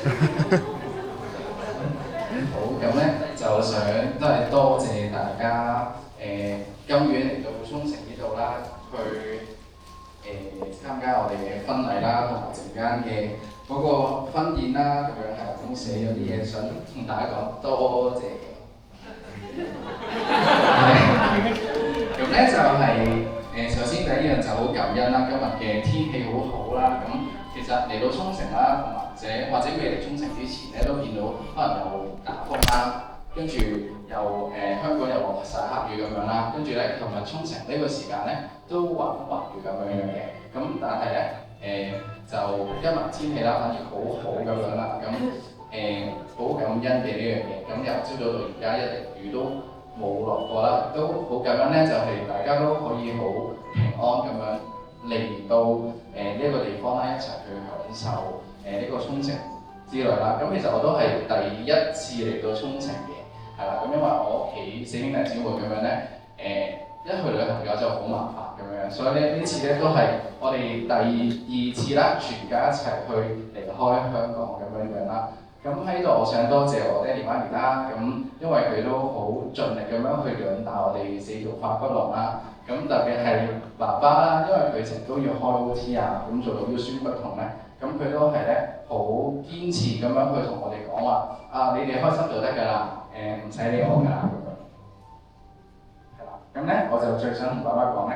好，咁咧就想都係多謝大家今月嚟到沖繩呢度啦，去參加我哋嘅婚禮啦，同埋陣間嘅嗰個婚宴啦，咁樣係咁寫咗啲嘢想同大家講多謝嘅。咁咧就係、首先第一樣就好感恩啦，今日嘅天氣好好啦，咁其實嚟到沖繩啦，同埋或者未嚟沖繩之前咧，都見到可能有打風啦，跟住又香港又落晒黑雨咁樣啦，跟住咧同埋沖繩呢個時間咧都橫風橫雨咁樣嘅，咁但係咧就今日天氣啦反而好好咁樣啦，咁好感恩嘅呢樣嘢，咁由朝早到而家一滴雨都冇落過啦，都好感恩咧，就係、大家都可以好平安咁樣嚟到呢一個地方啦，一齊去享受呢個沖繩之旅啦。咁其實我都係第一次嚟到沖繩嘅，係啦。咁因為我屋企四兄弟姊妹咁樣咧，一去旅行嘅話就好麻煩咁樣，所以咧呢次咧都係我哋第二次啦，全家一齊去離開香港咁樣啦。咁喺度，我想多謝我爹哋媽咪啦。咁因為佢都好盡力咁樣去養大我哋4條化骨龍啦。咁特別係爸爸啦，因為佢成日都要開 OT 啊，咁做到腰酸骨痛咧，咁佢都係咧好堅持咁樣去同我哋講話，你哋開心就得㗎啦，唔使理我㗎啦咁樣。係啦，咁咧我就最想同爸爸講咧，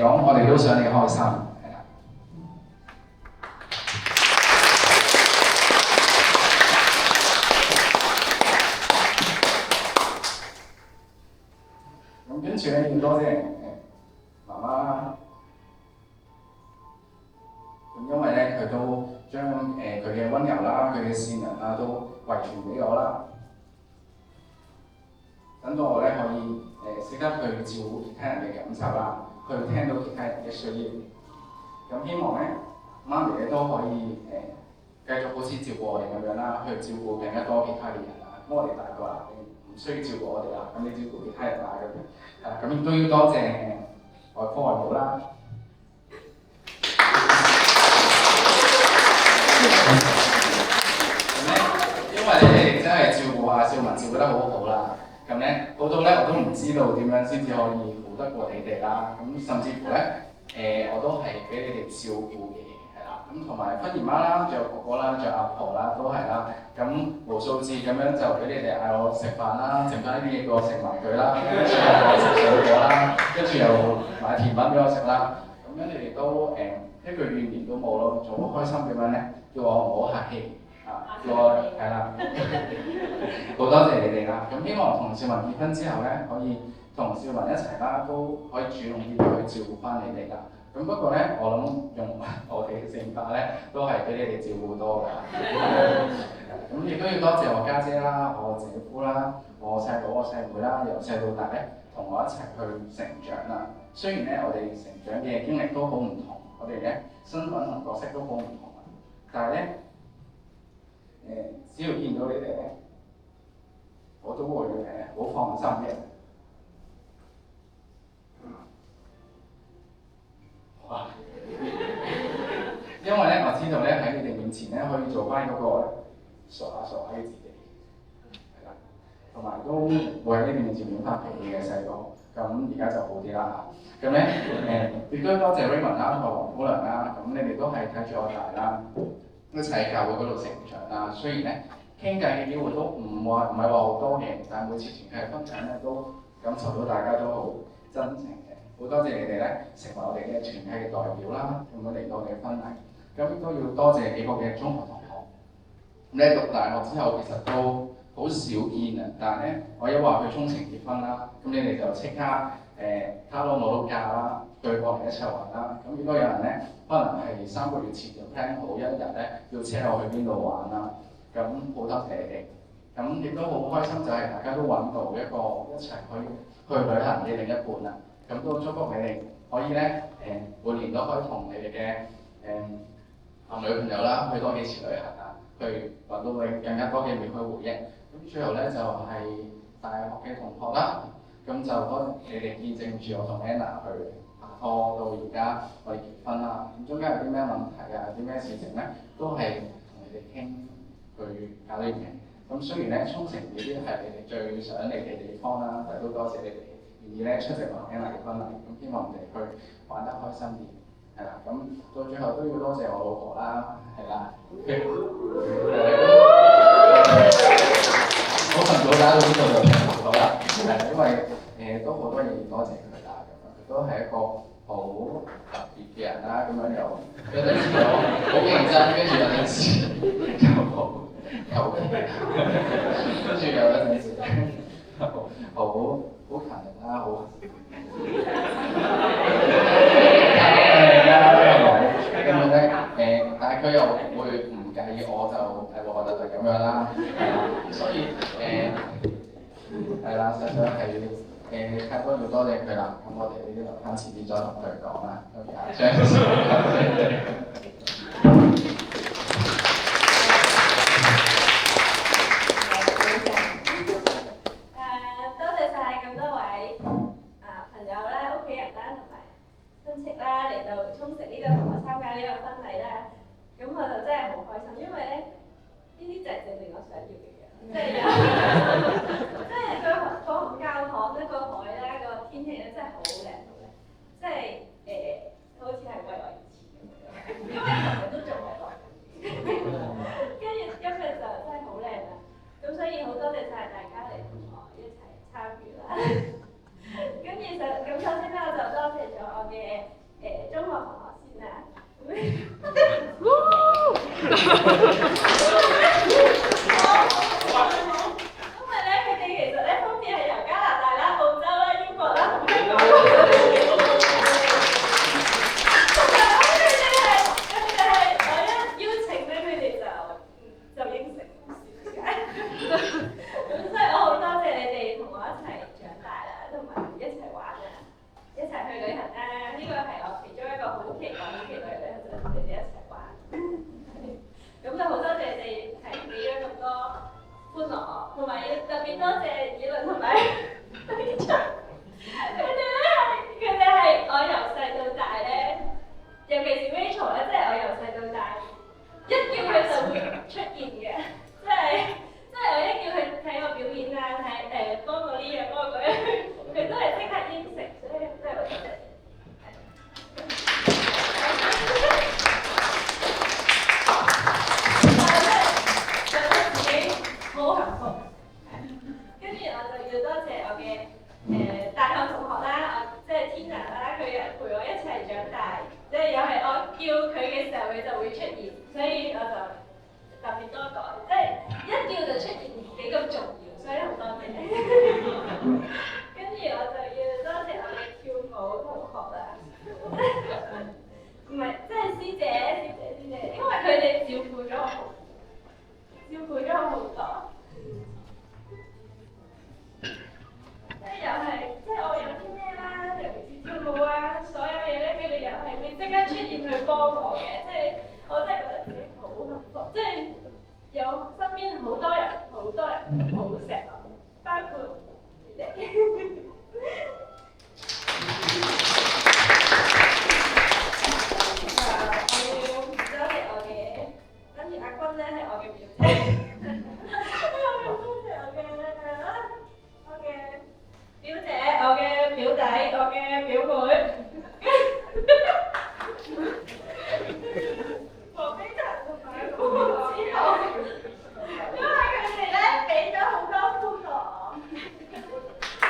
講我哋都想你開心，係啦。咁跟住咧要多謝媽媽啦。咁因為咧佢都將佢嘅溫柔啦、佢嘅善良啦都遺傳俾我啦，等到我咧可以識得去照顧其他人嘅感受啦。去聽到其他人嘅需要，咁希望咧媽咪咧都可以繼續好似照顧我哋咁樣啦，去照顧更加多其他嘅人啦。咁我哋大個啦，你唔需要照顧我哋啦，咁你照顧其他人啦咁樣。咁亦都要多謝外父外母啦。咁咧，因為你哋真係照顧阿少文照顧得好好啦，咁咧好到咧我都唔知道點樣先至可以得過你哋啦，咁甚至乎咧，我都係俾你哋照顧嘅，係啦，咁同埋婚姨媽啦，仲有哥哥啦，仲有阿婆啦，都係啦，咁無數次咁樣就俾你哋嗌我食飯啦，剩翻呢啲嘢我食埋佢啦，跟住又食水果啦，跟住又買甜品俾我食啦，咁樣你哋都一句怨言都冇咯，仲好開心咁樣咧，叫我唔好客氣。叫我係啦，好多謝你哋啦。咁希望同少文結婚之後咧，可以同少文一齊啦，都可以主動啲去照顧翻你哋啦。咁不過咧，我諗用我哋嘅性格咧，都係俾你哋照顧多㗎。咁亦都要多謝我家姐啦、我姐夫啦、我細佬、我細妹啦，由細到大咧，同我一齊去成長啦。雖然咧，我哋成長嘅經歷都好唔同，我哋咧身份同角色都好唔同，但係咧。只要見到你哋咧，我都會好放心嘅。哇！因為咧，我知道咧喺你哋面前咧，可以做翻嗰個傻下嘅自己，係啦，同埋都會喺你哋面前變翻脾氣嘅細個。咁而家就好啲啦嚇。咁咧亦都多謝 Raymond 啦同埋黃姑娘啦。咁你哋都係睇住我大啦。一齊喺教會嗰度成長啦。雖然咧傾偈嘅機會都唔係話好多嘅，但係每次團契分享咧都感受到大家都好真情嘅。好多謝你哋咧成為我哋嘅團契嘅代表啦，咁樣嚟到我哋嘅婚禮。咁亦都要多謝幾個嘅中學同學。咁咧讀大學之後其實都好少見啊，但係咧我一話去沖繩結婚啦，咁你哋就即刻卡攞我都假啦，對過嚟一齊玩啦。咁如果有人咧，可能係3個月前就 plan 好一日咧要請我去邊度玩啦。咁好多謝你哋。咁亦都好開心，就係大家都揾到一個一齊去旅行嘅另一半啦。咁都祝福你哋可以咧每年都可以同你哋嘅男女朋友啦去多幾次旅行啊。去揾到你更加多嘅美好回憶。咁最後咧就係大學嘅同學啦，咁就可能你哋見證住我同 Anna 去拍拖到而家我哋結婚啦。咁中間有啲咩問題啊，有啲咩事情咧，都係同你哋傾去搞呢樣嘢。咁雖然咧沖繩未必係你哋最想嚟嘅地方啦，但係都多謝你哋願意咧出席我同 Anna 嘅婚禮。咁希望你哋去玩得開心啲，係啦。咁到最後都要多謝我老婆啦，係啦。好幸福啦，到呢度就聽好啦，係因為都好多嘢要多謝佢啦，咁樣佢都係一個好特別嘅人啦，咁樣又有陣時我好認真，跟住有陣時又好求其，跟住又有陣時好勤力啦，好咁樣咧但係佢又會唔介意我就核核突突咁樣啦，所以係啦，實在係太多要多謝佢啦。咁我哋呢啲留翻遲啲再同佢講啦。咁而家張先多謝晒咁多位朋友啦、屋企人啦同埋親戚啦嚟到沖繩呢度同我參加呢個婚禮啦。咁我就真係好開心，因為咧呢啲就係正正我想要嘅嘢，即係有，即係個教堂咧、個海咧、個天氣咧真係好靚好靚，即係好似係為我而設咁樣，因為琴日都仲係落緊，跟住今日就真係好靚啦，咁所以好多謝晒大家嚟同我一齊參與啦。跟住咁首先咧我就多謝咗我嘅中學同學先啦。因為咧，佢哋其實咧分別係由加拿大啦、澳洲啦、英國啦同香港。佢哋係我一邀請咧，佢哋就應承，唔知點解。咁所以我好多謝你哋同我一齊長大啦，同埋一齊玩啊，一齊去旅行啦。呢個係我其中一個好期待嘅旅行，就同你哋一齊玩。咁就好多謝你哋係俾咗咁多歡樂我，同埋要特別多謝以倫同埋李翔，佢哋係我由細到大咧，尤其是 Rachel 咧，即係我由細到大，一叫佢就會出現嘅，即係我一叫佢睇我表演啊，睇幫我呢樣幫我嗰樣，佢都係即刻應承，所以真係好多謝。好幸福，跟住我就要多謝我嘅大學同學啦，即係 Tina 啦，佢又陪我一齊長大，即係又係我叫佢嘅時候佢就會出現，所以我就特別多講，即係一叫就出現幾咁重要，所以好多謝。跟住我就要多謝我嘅跳舞同學啦，唔係即係師姐，因為佢哋照顧咗我好多。即係又係，即係我有啲咩啦，尤其是跳舞啊，所有嘢咧，佢哋又係會即刻出現去幫我嘅，即係我真係覺得自己好幸福，即係有身邊好多人好錫我，包括你哋。跟住阿君咧係我嘅表姐，我嘅表弟，我嘅表妹，黃飛騰同埋黃子豪，因為佢哋咧俾咗好多歡樂我，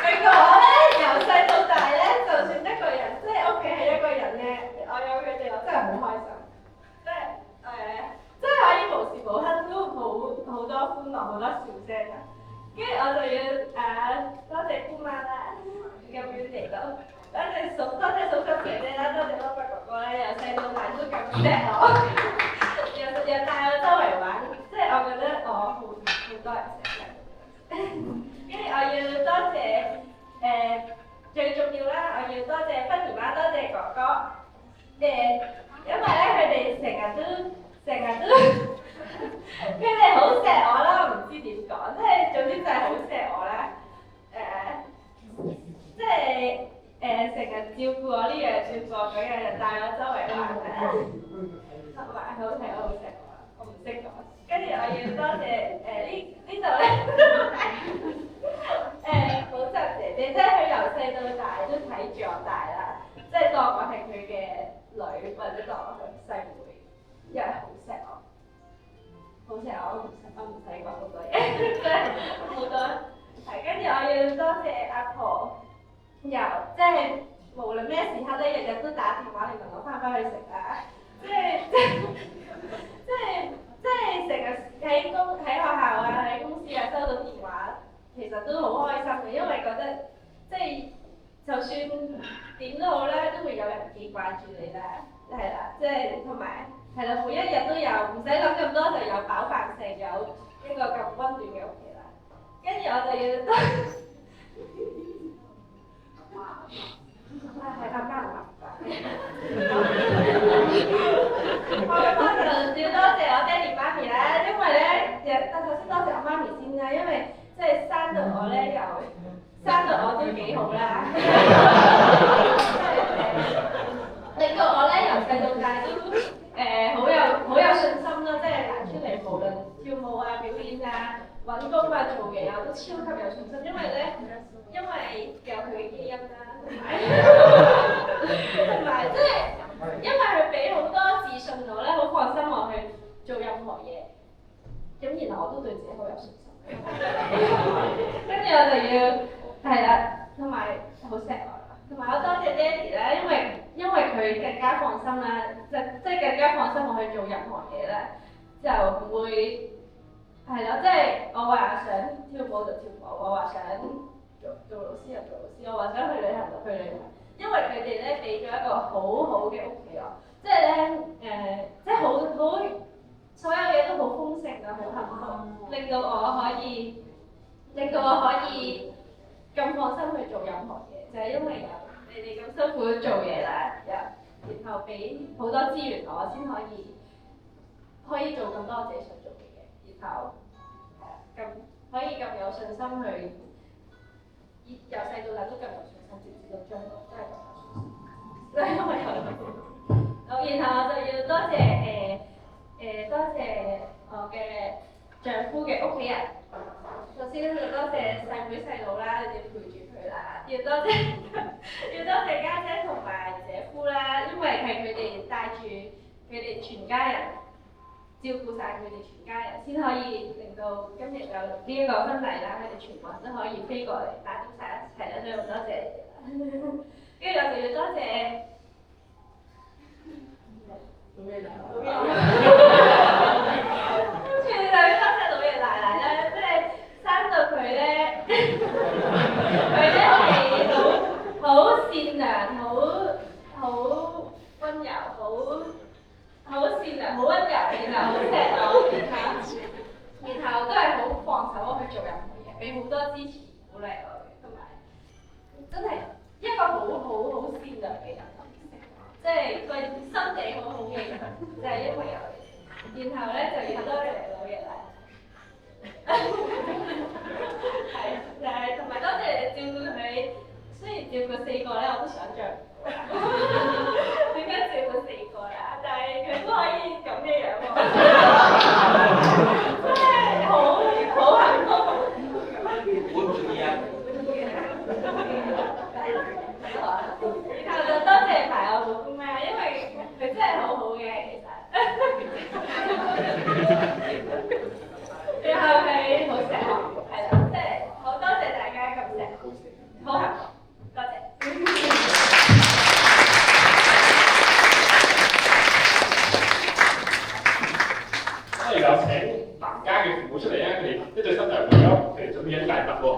令到我咧由細到大咧，就算一個人，即係屋企係一個人咧，我有佢哋，我真係好開心，即係可以無時無刻都好多歡樂，好多笑聲啊！跟住我就要多謝姑媽啦，咁樣嚟到，多謝嫂叔姐姐啦，多謝蘿蔔哥哥咧，由細到大都咁錫我，又帶我周圍玩，即係我覺得我好多人錫嘅。跟住我要多謝最重要啦，我要多謝芬姨媽，多謝哥哥，因為咧佢哋成日都佢要多謝呢度咧補習姐姐，即係佢由細到大都睇住我大啦，即係當我係佢嘅女或者當我係細妹，因為好錫我，好錫我，我唔使講好多嘢，即係好多係。跟住我要多謝阿婆，即係無論咩時刻咧，日日都打電話嚟問我翻去食啊，即係成日喺學校啊，喺公司啊收到電話，其實都好開心嘅，因為覺得即係就算點都好咧，都會有人記掛住你啦，係啦，即係同埋係啦，每一日都有，唔使諗咁多就有飽飯食，有一個咁温暖嘅屋企啦。跟住我就要多係阿媽唔明我就要多謝我爹哋媽咪啦，因為咧，首先多謝我媽咪先啦，因為即係生到我咧，生到我都幾好啦，令到我咧由細到大都好有信心啦，即係行出嚟無論跳舞啊、表演啊、揾工啊、做嘢啊，我都超級有信心，因為有佢嘅基因啦，同埋即係因為佢俾好多自信我咧，好放心我去做任何嘢，咁然後我都對自己好有信心，跟住我就要係啦，同埋好錫我啦，同埋我多謝爹哋啦，因為佢更加放心啦，即係更加放心我去做任何嘢咧，就唔會係咯，即係我話想跳舞就跳舞，我話想做老師就做老師，我話想去旅行就去旅行，因為佢哋咧俾咗一個好好嘅屋企我，即係咧即係好所有嘢都好豐盛啊，好幸福，令到我可以咁放心去做任何嘢，就係因為有你哋咁辛苦做嘢啦，然後俾好多資源我先可以做咁多自己想做嘅嘢，然後咁可以咁有信心去。由細到大都咁有信心，直至到將來都係咁有信心。所以因為然後我就要多謝我嘅丈夫嘅屋企人。首先就多謝細妹細佬啦，你哋陪住佢啦。要多謝家姐同埋姐夫啦，因為係佢哋帶住佢哋全家人，照顧晒佢哋全家人，先可以令到今日有呢一個婚禮啦，佢哋全部人都可以飛過嚟打到晒一齊啦，所以好多謝你哋啦。跟住我就要多謝老爺奶奶，跟住就要多謝老爺奶奶啦，即係生到佢咧，佢咧係好善良，好温柔，好善良，好温柔，然後好錫我，然後都係好放手我去做任何嘢，俾好多支持鼓勵我嘅，同埋真係一個好善良嘅人，即係個心地好好嘅人，就係因為有你，然後咧就要多謝老爺奶奶，係就係同埋多謝你照顧佢，雖然照顧4個咧我都想像。點解照顧4個啦？但係佢都可以咁嘅樣喎，真係好幸福。然後就多謝埋我老公啦，因為佢真係好好嘅其實。然後佢好錫我，係啦，即係好多謝大家咁錫，好幸福，多謝。有請男家嘅父母出嚟啊！佢哋一對新娘為咗佢哋準備一啲禮物喎。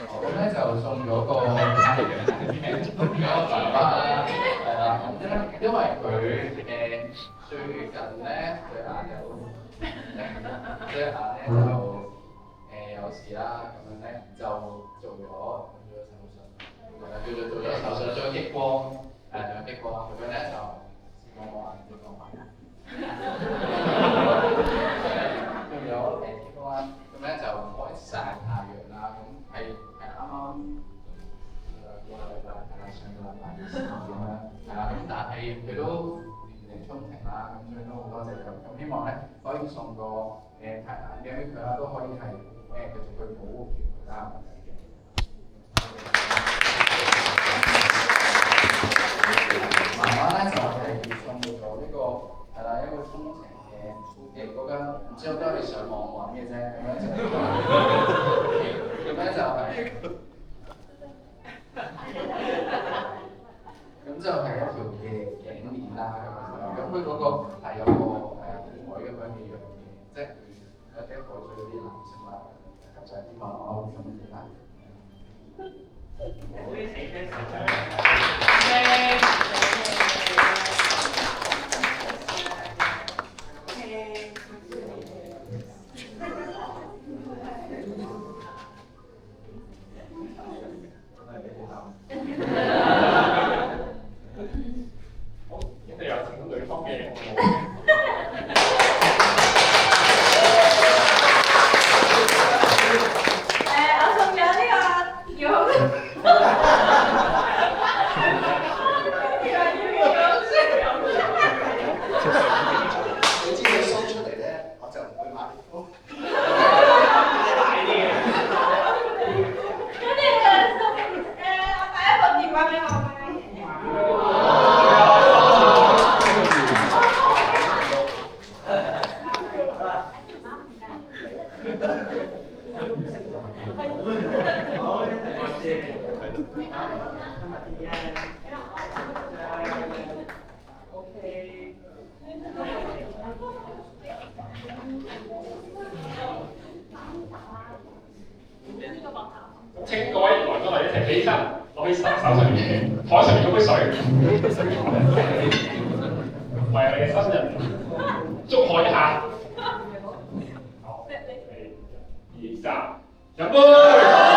咁咧就送咗個爸爸啦，係啦，因為佢最近咧對眼就有事啦，咁樣咧就做咗手術，做咗手術，做激光，做激光，咁樣咧就視光環，視光環，用咗激光啦，咁咧就開曬太陽啦，咁係啱啱佢都熱情衷情啦，咁所以都好多謝佢。咁希望咧可以送個提籃嘅俾佢啦，都可以係繼續去保護住佢啦。媽媽咧就係送咗呢個係啦一個衷情嘅嗰間，唔知我都係上網揾嘅啫，咁咧就係。咁就係一條嘅頸鏈啦，咁佢嗰個係有個海咁樣嘅樣嘢，即係有啲海水嗰啲藍色啦，咁就係啲貓貓咁嘅啦。請各位來咗嚟一齊起身，攞起手上面嘅台上面嗰杯水，為我哋嘅新人祝賀一下。好，1、2、3，飲杯！